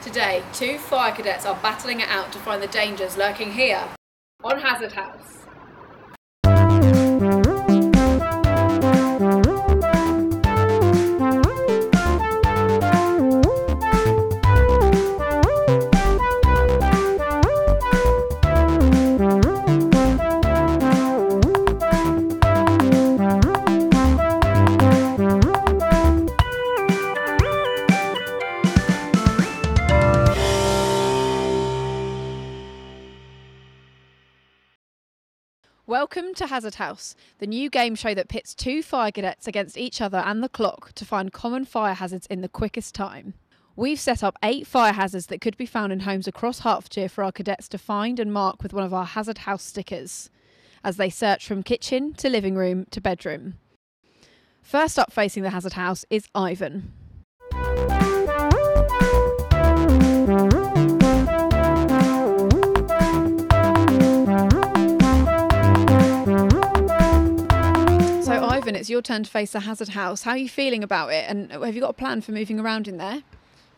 Today, 2 fire cadets are battling it out to find the dangers lurking here on Hazard House. Welcome to Hazard House, the new game show that pits 2 fire cadets against each other and the clock to find common fire hazards in the quickest time. We've set up 8 fire hazards that could be found in homes across Hertfordshire for our cadets to find and mark with one of our Hazard House stickers, as they search from kitchen to living room to bedroom. First up facing the Hazard House is Ivan. Ivan, it's your turn to face the Hazard House. How are you feeling about it, and have you got a plan for moving around in there?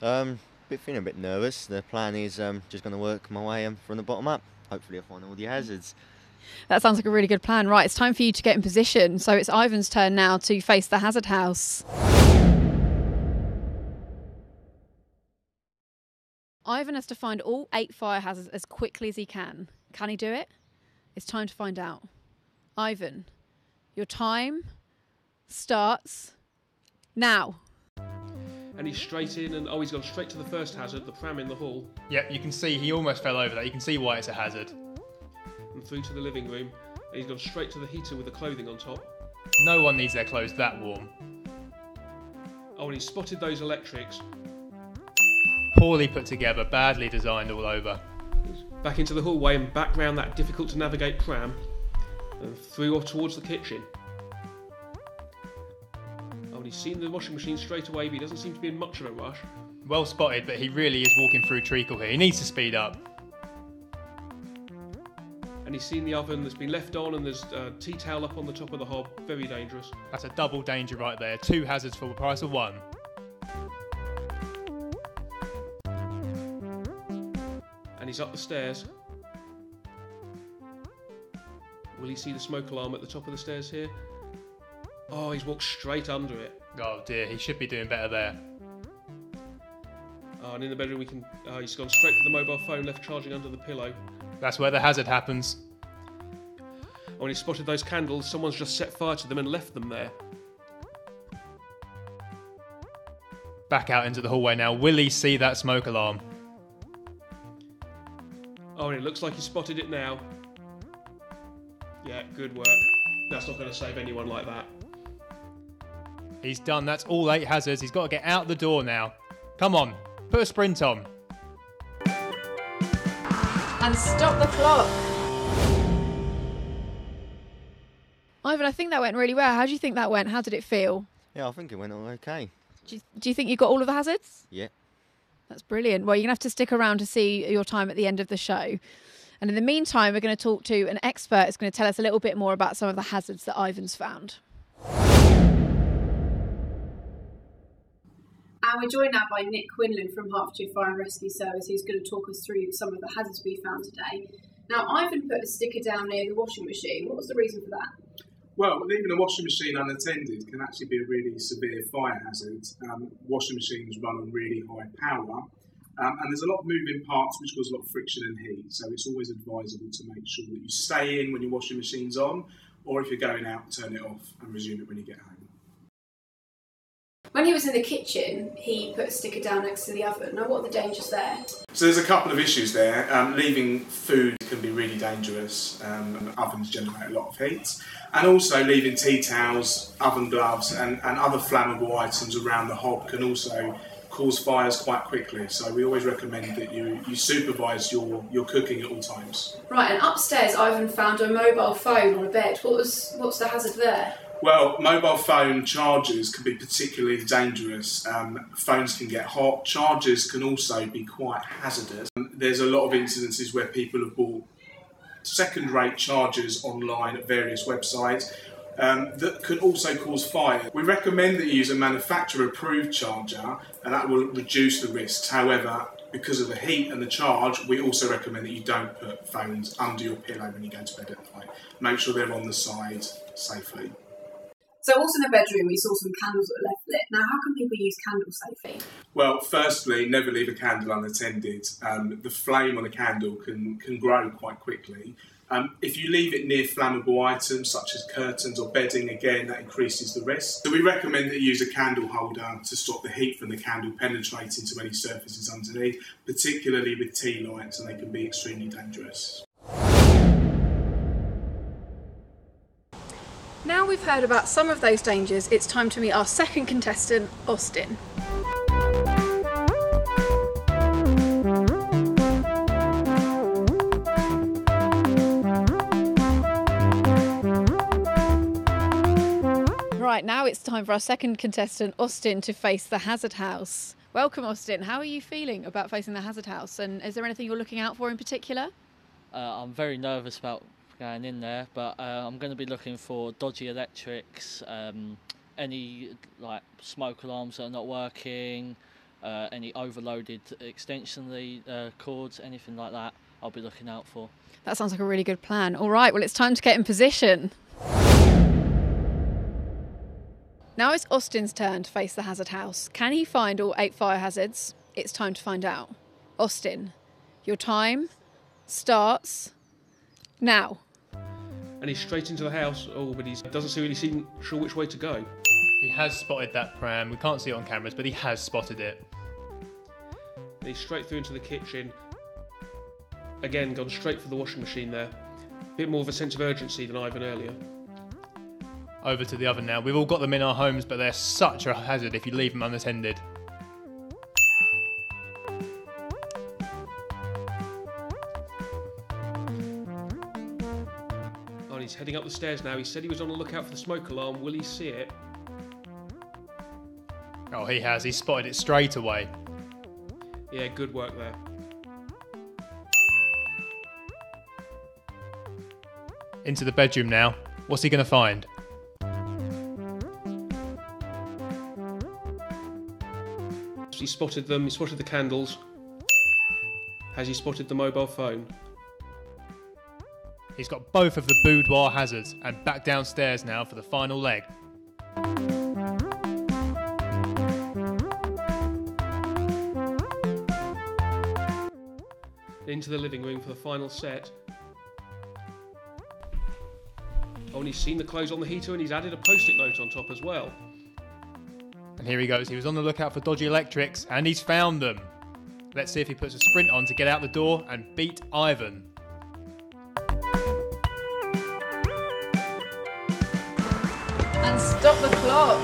Feeling a bit nervous. The plan is just going to work my way from the bottom up. Hopefully I'll find all the hazards. That sounds like a really good plan. Right, it's time for you to get in position. So it's Ivan's turn now to face the Hazard House. Ivan has to find all 8 fire hazards as quickly as he can. Can he do it? It's time to find out. Ivan, your time starts now. And he's straight in, and he's gone straight to the first hazard, the pram in the hall. Yep, you can see he almost fell over that. You can see why it's a hazard. And through to the living room, and he's gone straight to the heater with the clothing on top. No one needs their clothes that warm. Oh, and he spotted those electrics. Poorly put together, badly designed all over. Back into the hallway and back round that difficult to navigate pram, and through or towards the kitchen. Oh, and he's seen the washing machine straight away, but he doesn't seem to be in much of a rush. Well spotted, but he really is walking through treacle here. He needs to speed up. And he's seen the oven that's been left on, and there's a tea towel up on the top of the hob. Very dangerous. That's a double danger right there. 2 hazards for the price of 1. And he's up the stairs. Will he see the smoke alarm at the top of the stairs here? Oh, he's walked straight under it. Oh dear, he should be doing better there. Oh, and in the bedroom he's gone straight to the mobile phone, left charging under the pillow. That's where the hazard happens. Oh, and he spotted those candles. Someone's just set fire to them and left them there. Back out into the hallway now. Will he see that smoke alarm? Oh, and it looks like he spotted it now. Yeah, good work. That's not going to save anyone like that. He's done. That's all 8 hazards. He's got to get out the door now. Come on, put a sprint on. And stop the clock. Ivan, I think that went really well. How do you think that went? How did it feel? Yeah, I think it went all okay. Do you think you got all of the hazards? Yeah. That's brilliant. Well, you're going to have to stick around to see your time at the end of the show. And in the meantime, we're going to talk to an expert who's going to tell us a little bit more about some of the hazards that Ivan's found. And we're joined now by Nick Quinlan from Hertfordshire Fire and Rescue Service, who's going to talk us through some of the hazards we found today. Now, Ivan put a sticker down near the washing machine. What was the reason for that? Well, leaving a washing machine unattended can actually be a really severe fire hazard. Washing machines run on really high power, and there's a lot of moving parts which cause a lot of friction and heat, so it's always advisable to make sure that you stay in when your washing machine's on, or if you're going out, turn it off and resume it when you get home. When he was in the kitchen, he put a sticker down next to the oven. Now, what are the dangers there? So there's a couple of issues there. Leaving food can be really dangerous. Ovens generate a lot of heat. And also leaving tea towels, oven gloves and other flammable items around the hob can also cause fires quite quickly. So we always recommend that you supervise your cooking at all times. Right, and upstairs Ivan found a mobile phone on a bed. What's the hazard there? Well, mobile phone chargers can be particularly dangerous. Phones can get hot. Chargers can also be quite hazardous. There's a lot of incidences where people have bought second-rate chargers online at various websites that can also cause fire. We recommend that you use a manufacturer-approved charger, and that will reduce the risks. However, because of the heat and the charge, we also recommend that you don't put phones under your pillow when you go to bed at night. Make sure they're on the side safely. So also in the bedroom, we saw some candles that were left lit. Now, how can people use candles safely? Well, firstly, never leave a candle unattended. The flame on a candle can grow quite quickly. If you leave it near flammable items such as curtains or bedding, again, that increases the risk. So we recommend that you use a candle holder to stop the heat from the candle penetrating to any surfaces underneath, particularly with tea lights, and they can be extremely dangerous. Now we've heard about some of those dangers, it's time to meet our second contestant, Austin. Right, now it's time for our second contestant, Austin, to face the hazard house. Welcome, Austin. How are you feeling about facing the hazard house, and is there anything you're looking out for in particular? I'm very nervous about going in there, but I'm going to be looking for dodgy electrics, any like smoke alarms that are not working, any overloaded extension lead cords, anything like that I'll be looking out for. That sounds like a really good plan. All right, well, it's time to get in position. Now it's Austin's turn to face the hazard house. Can he find all 8 fire hazards? It's time to find out. Austin, your time starts now. And he's straight into the house. Oh, but he doesn't really seem sure which way to go. He has spotted that pram. We can't see it on cameras, but he has spotted it. And he's straight through into the kitchen. Again, gone straight for the washing machine there. Bit more of a sense of urgency than Ivan earlier. Over to the oven now. We've all got them in our homes, but they're such a hazard if you leave them unattended. Oh, and he's heading up the stairs now. He said he was on the lookout for the smoke alarm. Will he see it? Oh, he has. He spotted it straight away. Yeah, good work there. Into the bedroom now. What's he going to find? He spotted them. He spotted the candles. Has he spotted the mobile phone? He's got both of the boudoir hazards and back downstairs now for the final leg. Into the living room for the final set. Oh, and he's seen the clothes on the heater and he's added a post-it note on top as well. And here he goes. He was on the lookout for dodgy electrics and he's found them. Let's see if he puts a sprint on to get out the door and beat Ivan. And stop the clock.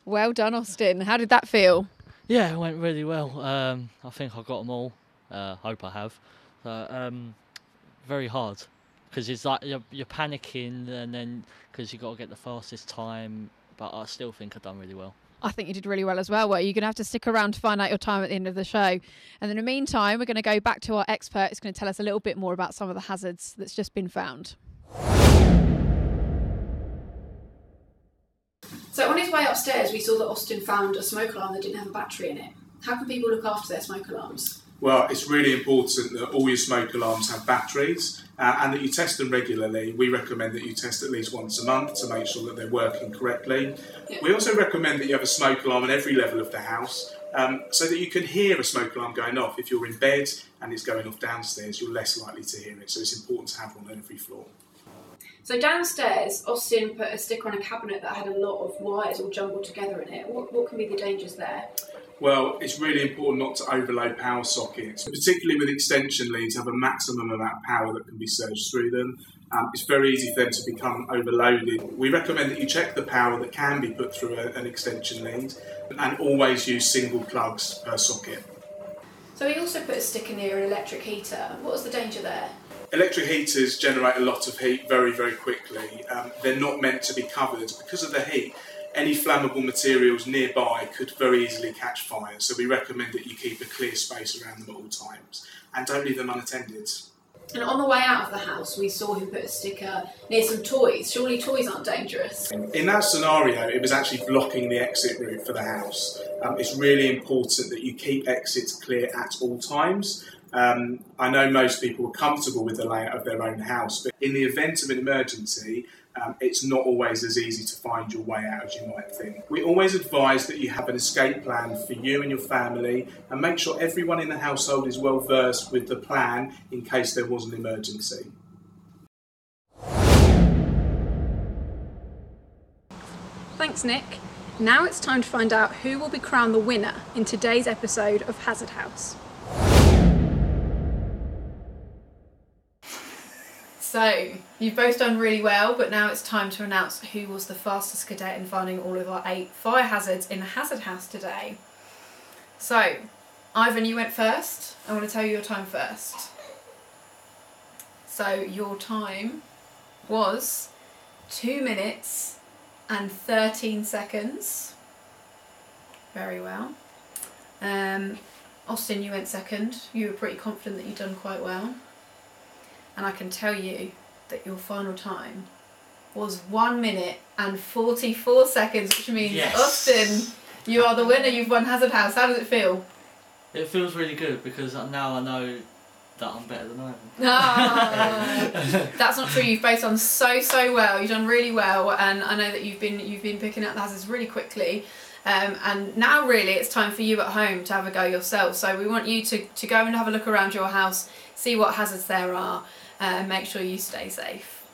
Well done, Austin. How did that feel? Yeah, it went really well. I think I got them all. Hope I have. Very hard because it's like you're panicking, and then because you got to get the fastest time. But I still think I've done really well. I think you did really well as well. Well, you're going to have to stick around to find out your time at the end of the show. And in the meantime, we're going to go back to our expert. Who's going to tell us a little bit more about some of the hazards that's just been found. So on his way upstairs, we saw that Austin found a smoke alarm that didn't have a battery in it. How can people look after their smoke alarms? Well, it's really important that all your smoke alarms have batteries and that you test them regularly. We recommend that you test at least once a month to make sure that they're working correctly. Yeah. We also recommend that you have a smoke alarm on every level of the house so that you can hear a smoke alarm going off. If you're in bed and it's going off downstairs, you're less likely to hear it. So it's important to have one on every floor. So downstairs, Austin put a sticker on a cabinet that had a lot of wires all jumbled together in it. What can be the dangers there? Well, it's really important not to overload power sockets, particularly with extension leads have a maximum amount of power that can be surged through them. It's very easy for them to become overloaded. We recommend that you check the power that can be put through an extension lead and always use single plugs per socket. So he also put a sticker near an electric heater. What was the danger there? Electric heaters generate a lot of heat very, very quickly. They're not meant to be covered. Because of the heat, any flammable materials nearby could very easily catch fire. So we recommend that you keep a clear space around them at all times and don't leave them unattended. And on the way out of the house, we saw him put a sticker near some toys. Surely toys aren't dangerous. In that scenario, it was actually blocking the exit route for the house. It's really important that you keep exits clear at all times. I know most people are comfortable with the layout of their own house, but in the event of an emergency, it's not always as easy to find your way out as you might think. We always advise that you have an escape plan for you and your family, and make sure everyone in the household is well versed with the plan in case there was an emergency. Thanks, Nick. Now it's time to find out who will be crowned the winner in today's episode of Hazard House. So, you've both done really well, but now it's time to announce who was the fastest cadet in finding all of our 8 fire hazards in the Hazard House today. So, Ivan, you went first. I want to tell you your time first. So, your time was 2 minutes and 13 seconds. Very well. Austin, you went second. You were pretty confident that you'd done quite well. And I can tell you that your final time was 1 minute and 44 seconds, which means, yes, Austin, you are the winner. You've won Hazard House. How does it feel? It feels really good because now I know that I'm better than Ivan. No, that's not true. You've both done so well. You've done really well, and I know that you've been picking up the hazards really quickly. And now really it's time for you at home to have a go yourself. So we want you to go and have a look around your house, see what hazards there are, and make sure you stay safe.